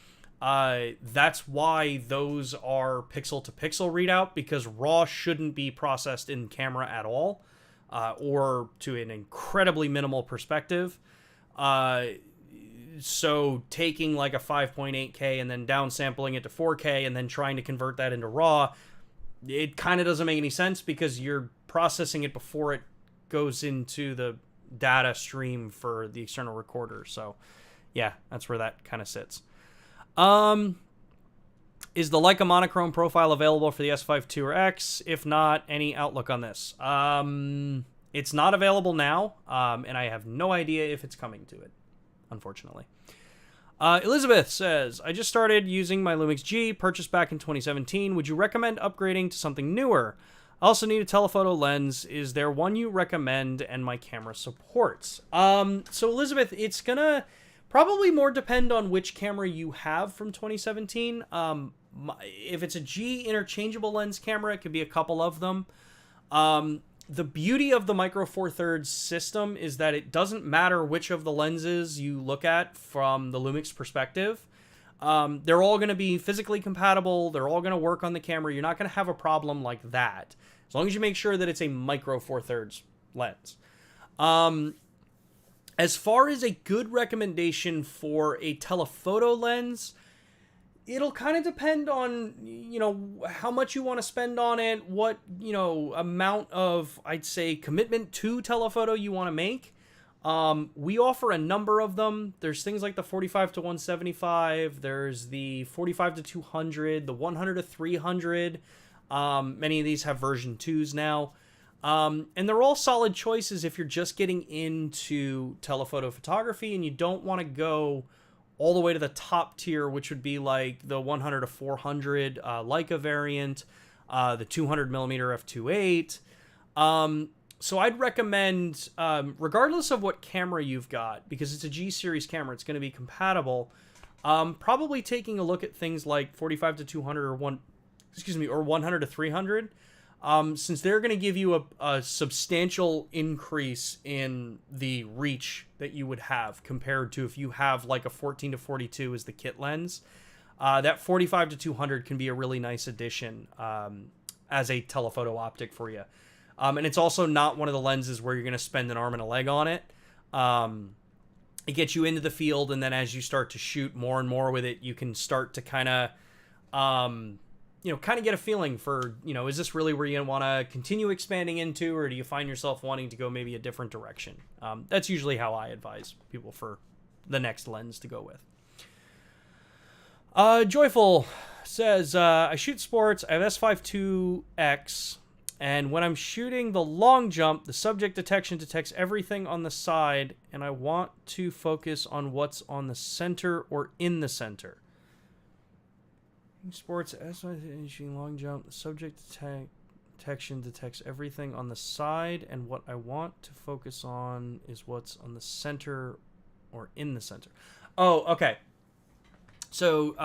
that's why those are pixel-to-pixel readout, because RAW shouldn't be processed in camera at all, or to an incredibly minimal perspective. So taking like a 5.8K and then downsampling it to 4K and then trying to convert that into RAW, it kind of doesn't make any sense because you're processing it before it goes into the data stream for the external recorder. So yeah, that's where that kind of sits. Is the Leica monochrome profile available for the S5 II or X? If not, any outlook on this? It's not available now, and I have no idea if it's coming to it, unfortunately. Elizabeth says, I just started using my Lumix G, purchased back in 2017. Would you recommend upgrading to something newer? I also need a telephoto lens. Is there one you recommend and my camera supports? So Elizabeth, it's gonna probably more depend on which camera you have from 2017. If it's a G interchangeable lens camera, it could be a couple of them. The beauty of the Micro Four Thirds system is that it doesn't matter which of the lenses you look at from the Lumix perspective. They're all going to be physically compatible. They're all going to work on the camera. You're not going to have a problem like that, as long as you make sure that it's a Micro Four Thirds lens. As far as a good recommendation for a telephoto lens, it'll kind of depend on, how much you want to spend on it, what, amount of, I'd say, commitment to telephoto you want to make. We offer a number of them. There's things like the 45 to 175. There's the 45 to 200, the 100 to 300. Many of these have version 2s now. And they're all solid choices if you're just getting into telephoto photography and you don't want to go all the way to the top tier, which would be like the 100 to 400 Leica variant, the 200 millimeter f2.8. So I'd recommend, regardless of what camera you've got, because it's a G series camera, it's going to be compatible. Probably taking a look at things like 45 to 200 or 100 to 300. Since they're going to give you a substantial increase in the reach that you would have compared to if you have like a 14 to 42 as the kit lens. That 45 to 200 can be a really nice addition as a telephoto optic for you. And it's also not one of the lenses where you're going to spend an arm and a leg on it. It gets you into the field, and then as you start to shoot more and more with it, you can start to kind of get a feeling for, is this really where you want to continue expanding into, or do you find yourself wanting to go maybe a different direction? That's usually how I advise people for the next lens to go with. Joyful says, I shoot sports, I have S5 IIX, and when I'm shooting the long jump, the subject detection detects everything on the side, and I want to focus on what's on the center or in the center. Sports, S1R long jump, the subject detection detects everything on the side, and what I want to focus on is what's on the center or in the center. Oh, okay. So,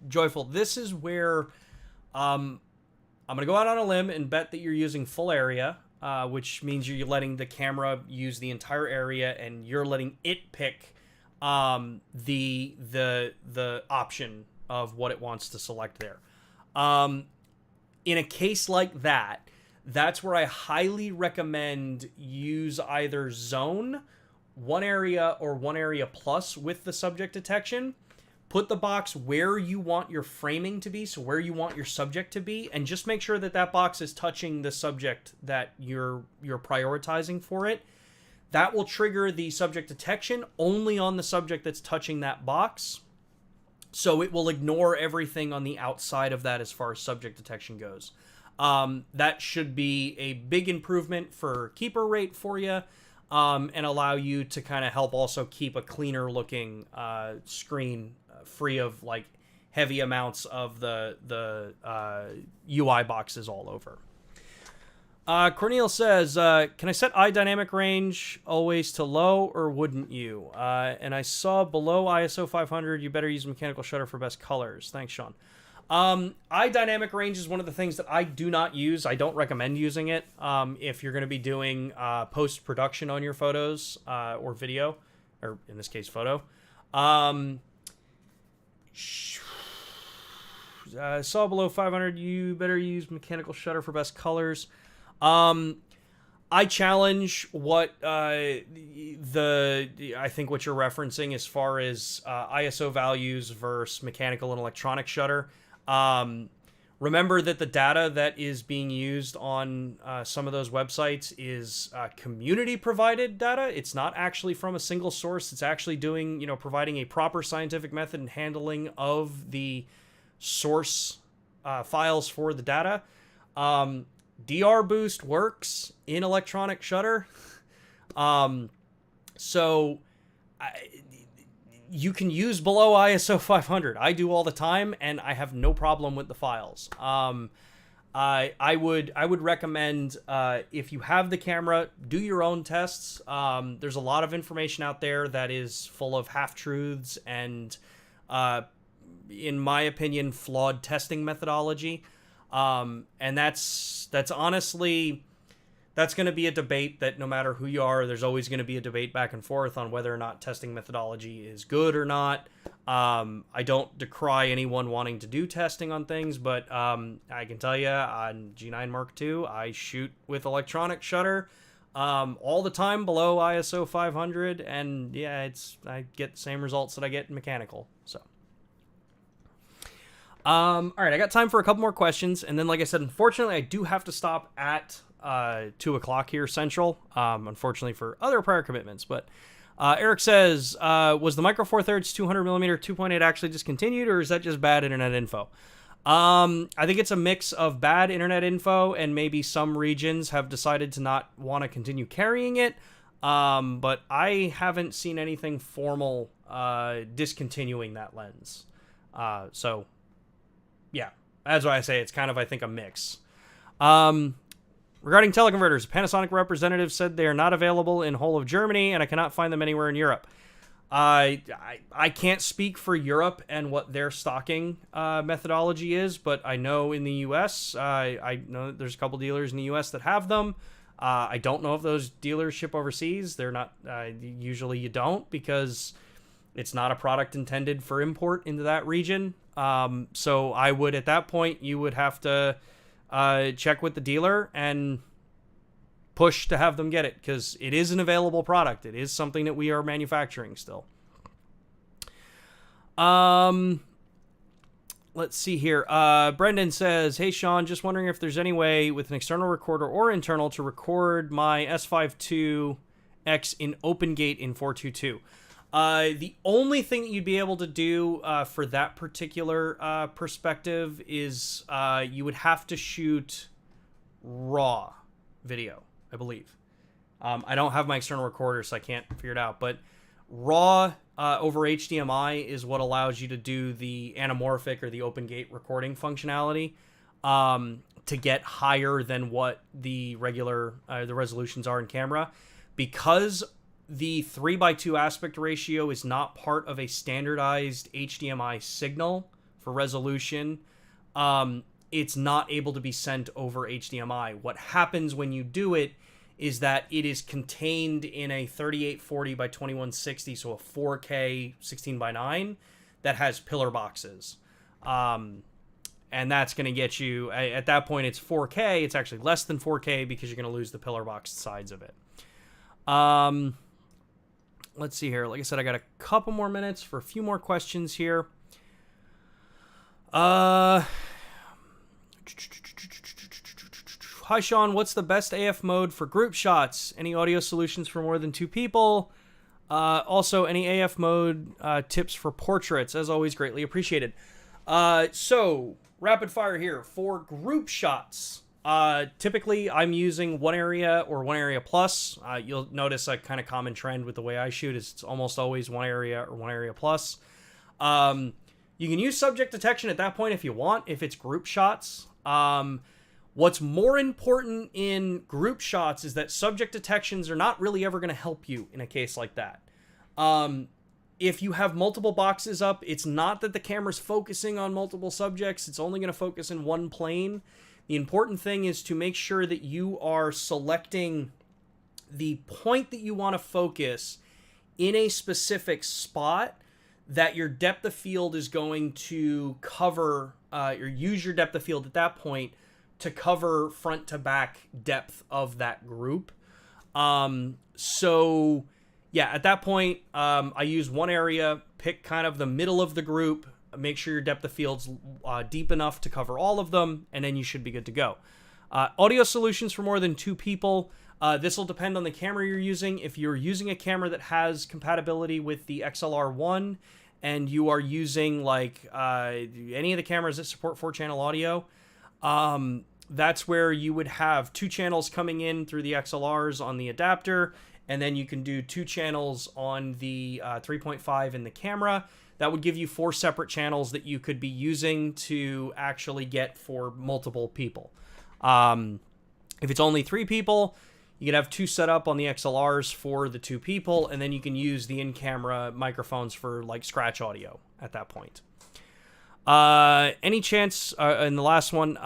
Joyful, this is where I'm going to go out on a limb and bet that you're using full area, which means you're letting the camera use the entire area, and you're letting it pick the option of what it wants to select there. In a case like that, that's where I highly recommend use either zone, one area, or one area plus with the subject detection. Put the box where you want your framing to be, so where you want your subject to be, and just make sure that that box is touching the subject that you're prioritizing for it. That will trigger the subject detection only on the subject that's touching that box. So it will ignore everything on the outside of that as far as subject detection goes. That should be a big improvement for keeper rate for you, and allow you to kind of help also keep a cleaner looking screen free of like heavy amounts of the UI boxes all over. Cornel says, can I set eye dynamic range always to low, or wouldn't you? And I saw below ISO 500, you better use mechanical shutter for best colors. Thanks, Sean. Eye dynamic range is one of the things that I do not use. I don't recommend using it if you're going to be doing post-production on your photos or video, or in this case, photo. Saw below 500, you better use mechanical shutter for best colors. I challenge what I think what you're referencing as far as ISO values versus mechanical and electronic shutter. Remember that the data that is being used on some of those websites is community provided data. It's not actually from a single source. It's actually doing, providing a proper scientific method and handling of the source files for the data. DR boost works in electronic shutter. So you can use below ISO 500. I do all the time, and I have no problem with the files. I would recommend, if you have the camera, do your own tests. There's a lot of information out there that is full of half-truths and, in my opinion, flawed testing methodology. And that's honestly, that's going to be a debate that no matter who you are, there's always going to be a debate back and forth on whether or not testing methodology is good or not. I don't decry anyone wanting to do testing on things, but I can tell you on G9 Mark II, I shoot with electronic shutter. all the time below ISO 500, and yeah, I get the same results that I get in mechanical. So, all right, I got time for a couple more questions, and then, like I said, unfortunately, I do have to stop at 2 o'clock here Central. Unfortunately for other prior commitments, but Eric says, was the Micro Four Thirds 200mm 2.8 actually discontinued, or is that just bad internet info? I think it's a mix of bad internet info and maybe some regions have decided to not want to continue carrying it. But I haven't seen anything formal discontinuing that lens. So yeah, that's why I say it's kind of, I think, a mix. Regarding teleconverters, Panasonic representative said they are not available in whole of Germany, and I cannot find them anywhere in Europe. I can't speak for Europe and what their stocking methodology is, but I know in the U.S., I know that there's a couple dealers in the U.S. that have them. I don't know if those dealers ship overseas. They're not, usually you don't, because it's not a product intended for import into that region. So I would, at that point, you would have to check with the dealer and push to have them get it, because it is an available product. It is something that we are manufacturing still. Let's see here. Brendan says, hey Sean, just wondering if there's any way with an external recorder or internal to record my S52X in OpenGate in 422. The only thing that you'd be able to do for that particular perspective is you would have to shoot RAW video, I believe. I don't have my external recorder, so I can't figure it out. But RAW over HDMI is what allows you to do the anamorphic or the OpenGate recording functionality to get higher than what the regular the resolutions are in camera. Because the 3:2 aspect ratio is not part of a standardized HDMI signal for resolution, it's not able to be sent over HDMI. What happens when you do it is that it is contained in a 3840 by 2160, so a 4K 16:9 that has pillar boxes. And that's going to get you, at that point it's 4K, it's actually less than 4K because you're going to lose the pillar box sides of it. Let's see here. Like I said, I got a couple more minutes for a few more questions here. Hi, Sean. What's the best AF mode for group shots? Any audio solutions for more than 2 people? Also, any AF mode tips for portraits? As always, greatly appreciated. So, rapid fire here. For group shots, typically I'm using one area or one area plus. You'll notice a kind of common trend with the way I shoot is it's almost always one area or one area plus. You can use subject detection at that point if you want, if it's group shots. What's more important in group shots is that subject detections are not really ever going to help you in a case like that. If you have multiple boxes up, it's not that the camera's focusing on multiple subjects. It's only going to focus in one plane. The important thing is to make sure that you are selecting the point that you want to focus in a specific spot that your depth of field is going to cover, or use your depth of field at that point to cover front to back depth of that group. So yeah, at that point, I use one area, pick kind of the middle of the group, make sure your depth of field's deep enough to cover all of them, and then you should be good to go. Audio solutions for more than 2 people. This will depend on the camera you're using. If you're using a camera that has compatibility with the XLR1 and you are using like any of the cameras that support 4-channel audio, that's where you would have 2 channels coming in through the XLRs on the adapter, and then you can do 2 channels on the 3.5 in the camera. That would give you 4 separate channels that you could be using to actually get for multiple people. If it's only 3 people, you can have 2 set up on the XLRs for the 2 people, and then you can use the in-camera microphones for like scratch audio at that point. Any chance, in the last one,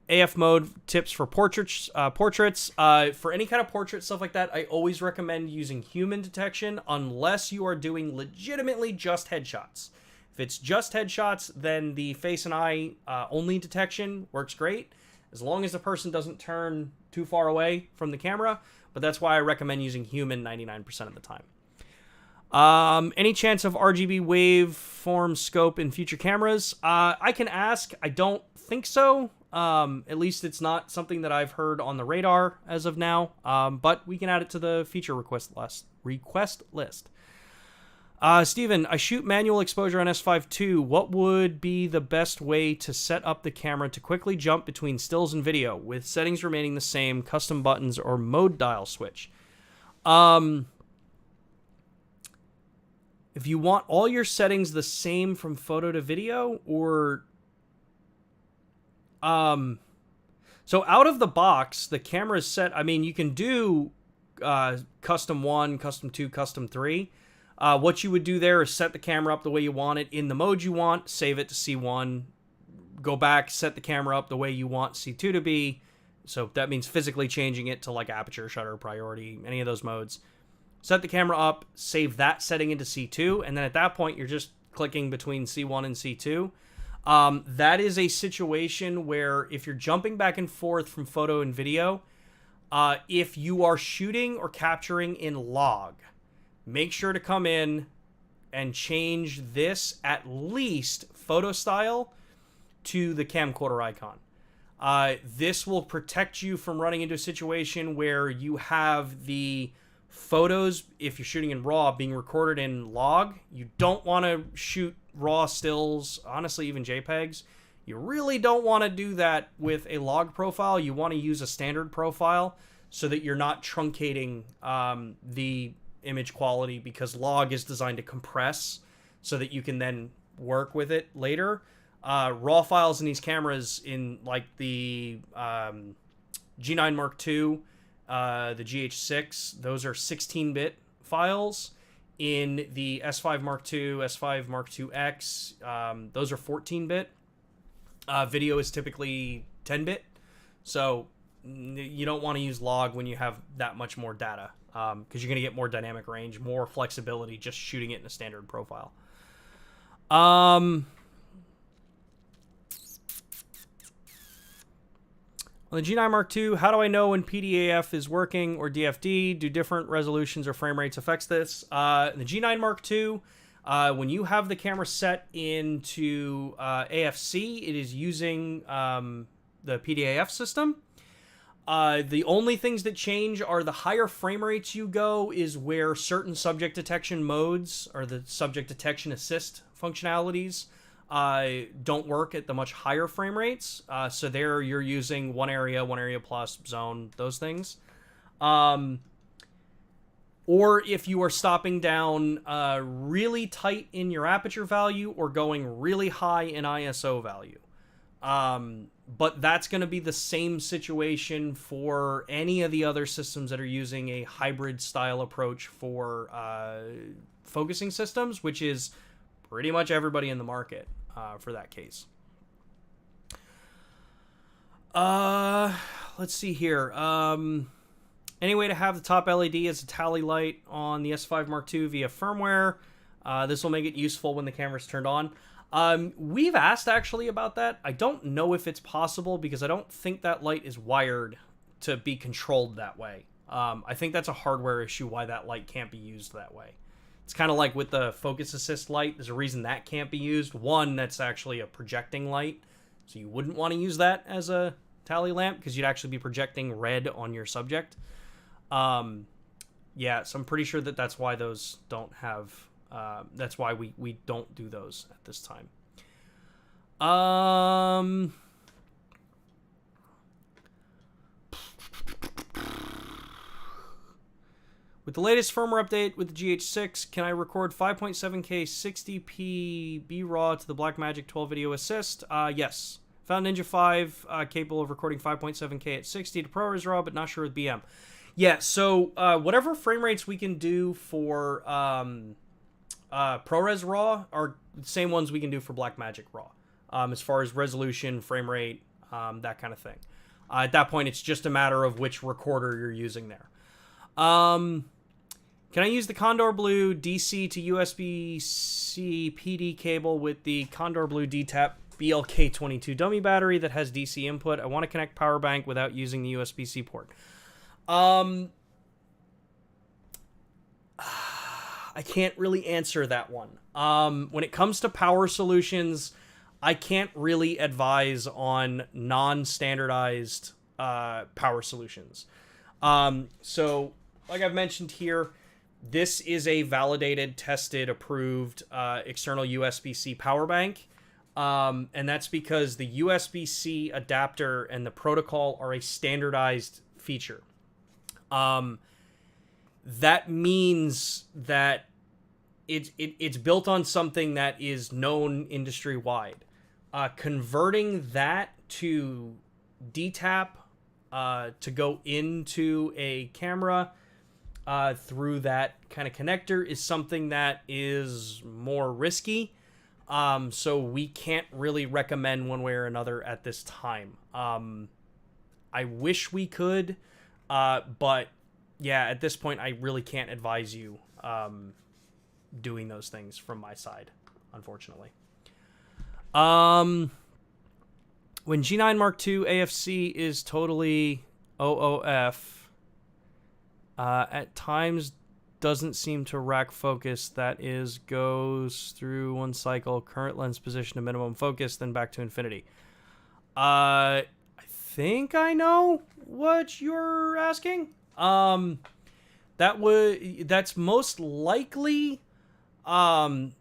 AF mode tips for portraits. For any kind of portrait stuff like that, I always recommend using human detection unless you are doing legitimately just headshots. If it's just headshots, then the face and eye only detection works great, as long as the person doesn't turn too far away from the camera. but that's why I recommend using human 99% of the time. Any chance of RGB waveform scope in future cameras? I can ask. I don't think so. At least it's not something that I've heard on the radar as of now. But we can add it to the feature request list. Steven, I shoot manual exposure on S5 II. What would be the best way to set up the camera to quickly jump between stills and video with settings remaining the same, custom buttons, or mode dial switch? If you want all your settings the same from photo to video, or... So out of the box, the camera is set... I mean, you can do custom 1, custom 2, custom 3. What you would do there is set the camera up the way you want it in the mode you want, save it to C1, go back, set the camera up the way you want C2 to be. So that means physically changing it to like aperture, shutter, priority, any of those modes. Set the camera up, save that setting into C2, and then at that point you're just clicking between C1 and C2. That is a situation where if you're jumping back and forth from photo and video, if you are shooting or capturing in log, make sure to come in and change this at least photo style to the camcorder icon. This will protect you from running into a situation where you have the photos, if you're shooting in RAW, being recorded in log. You don't want to shoot RAW stills, honestly, even JPEGs. You really don't want to do that with a log profile. You want to use a standard profile so that you're not truncating the image quality, because log is designed to compress so that you can then work with it later. RAW files in these cameras, in like the G9 Mark II, the GH6, those are 16-bit files. In the S5 Mark II, S5 Mark II X, those are 14-bit. Video is typically 10-bit. So you don't want to use log when you have that much more data, because you're going to get more dynamic range, more flexibility just shooting it in a standard profile. On the G9 Mark II, how do I know when PDAF is working or DFD? Do different resolutions or frame rates affects this? The G9 Mark II, when you have the camera set into AFC, it is using the PDAF system. The only things that change are the higher frame rates you go is where certain subject detection modes, or the subject detection assist functionalities, don't work at the much higher frame rates. So there you're using one area plus, zone, those things. Or if you are stopping down really tight in your aperture value or going really high in ISO value. But that's going to be the same situation for any of the other systems that are using a hybrid style approach for focusing systems, which is pretty much everybody in the market for that case. Let's see here. Any way to have the top LED as a tally light on the S5 Mark II via firmware? This will make it useful when the camera's turned on. We've asked actually about that. I don't know if it's possible because I don't think that light is wired to be controlled that way. I think that's a hardware issue why that light can't be used that way. It's kind of like with the focus assist light. There's a reason that can't be used. One, that's actually a projecting light, so you wouldn't want to use that as a tally lamp because you'd actually be projecting red on your subject. Yeah, so I'm pretty sure that that's why those don't have... that's why we don't do those at this time. With the latest firmware update with the GH6, can I record 5.7K 60p B-RAW to the Blackmagic 12 Video Assist? Yes. Found Ninja 5 capable of recording 5.7K at 60 to ProRes RAW, but not sure with BM. Yeah, so whatever frame rates we can do for ProRes RAW are the same ones we can do for Blackmagic RAW, as far as resolution, frame rate, that kind of thing. At that point, it's just a matter of which recorder you're using there. Can I use the Condor Blue DC to USB-C PD cable with the Condor Blue DTAP BLK22 dummy battery that has DC input? I want to connect power bank without using the USB-C port. I can't really answer that one. When it comes to power solutions, I can't really advise on non-standardized power solutions. So, like I've mentioned here, this is a validated, tested, approved external USB-C power bank. And that's because the USB-C adapter and the protocol are a standardized feature. That means that it's built on something that is known industry-wide. Converting that to DTAP to go into a camera through that kind of connector is something that is more risky. So we can't really recommend one way or another at this time. I wish we could, but yeah, at this point, I really can't advise you doing those things from my side, unfortunately. When G9 Mark II AFC is totally OOF, at times doesn't seem to rack focus. That is, goes through one cycle, current lens position to minimum focus, then back to infinity. I think I know what you're asking. That's most likely the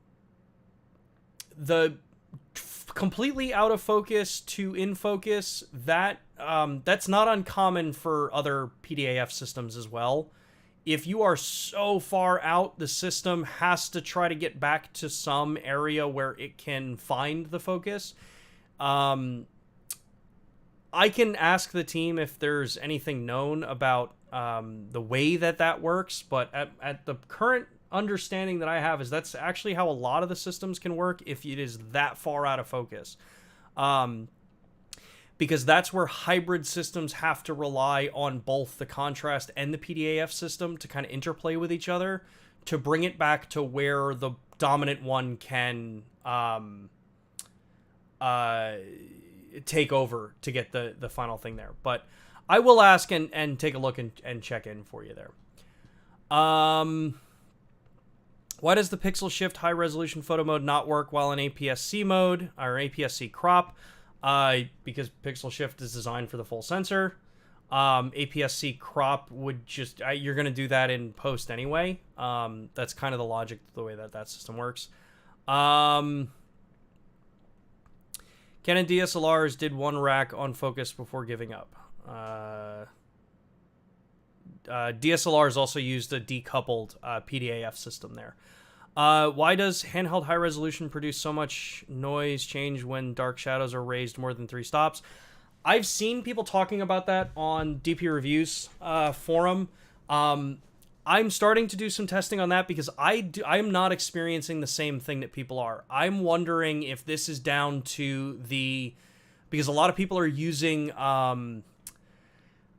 completely out of focus to in focus. That's not uncommon for other PDAF systems as well. If you are so far out, the system has to try to get back to some area where it can find the focus. I can ask the team if there's anything known about the way that works, but at the current understanding that I have is that's actually how a lot of the systems can work if it is that far out of focus. Because that's where hybrid systems have to rely on both the contrast and the PDAF system to kind of interplay with each other to bring it back to where the dominant one can take over to get the final thing there. But I will ask and take a look and check in for you there. Why does the pixel shift high resolution photo mode not work while in APS-C mode or APS-C crop? Because pixel shift is designed for the full sensor. APS-C crop would just, you're going to do that in post anyway. That's kind of the logic, the way that system works. Canon DSLRs did one rack on focus before giving up. DSLRs also used a decoupled PDAF system there. Why does handheld high resolution produce so much noise change when dark shadows are raised more than 3 stops? I've seen people talking about that on DP Reviews forum. I'm starting to do some testing on that because I'm not experiencing the same thing that people are. I'm wondering if this is down to because a lot of people are using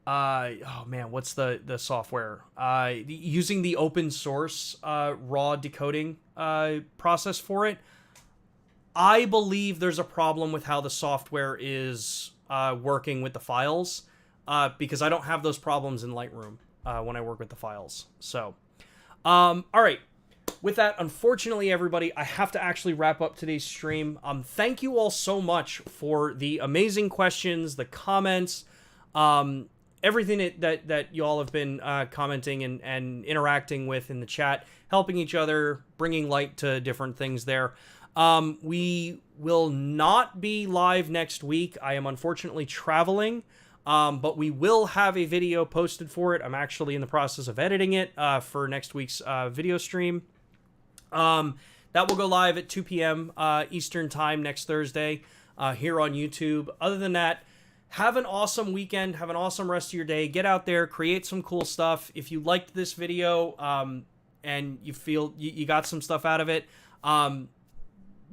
what's the software? Using the open source raw decoding process for it. I believe there's a problem with how the software is working with the files because I don't have those problems in Lightroom when I work with the files. So, all right. With that, unfortunately, everybody, I have to actually wrap up today's stream. Thank you all so much for the amazing questions, the comments, everything that you all have been commenting and interacting with in the chat, helping each other, bringing light to different things there. We will not be live next week. I am unfortunately traveling, but we will have a video posted for it. I'm actually in the process of editing it for next week's video stream. That will go live at 2 p.m. Eastern time next Thursday here on YouTube. Other than that, have an awesome weekend. Have an awesome rest of your day. Get out there, create some cool stuff. If you liked this video and you feel you got some stuff out of it,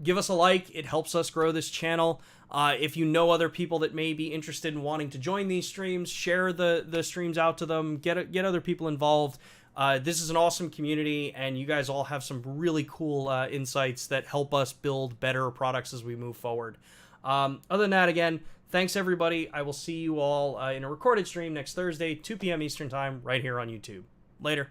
give us a like. It helps us grow this channel. If you know other people that may be interested in wanting to join these streams, share the streams out to them. Get other people involved. This is an awesome community, and you guys all have some really cool insights that help us build better products as we move forward. Other than that, again, thanks, everybody. I will see you all in a recorded stream next Thursday, 2 p.m. Eastern Time, right here on YouTube. Later.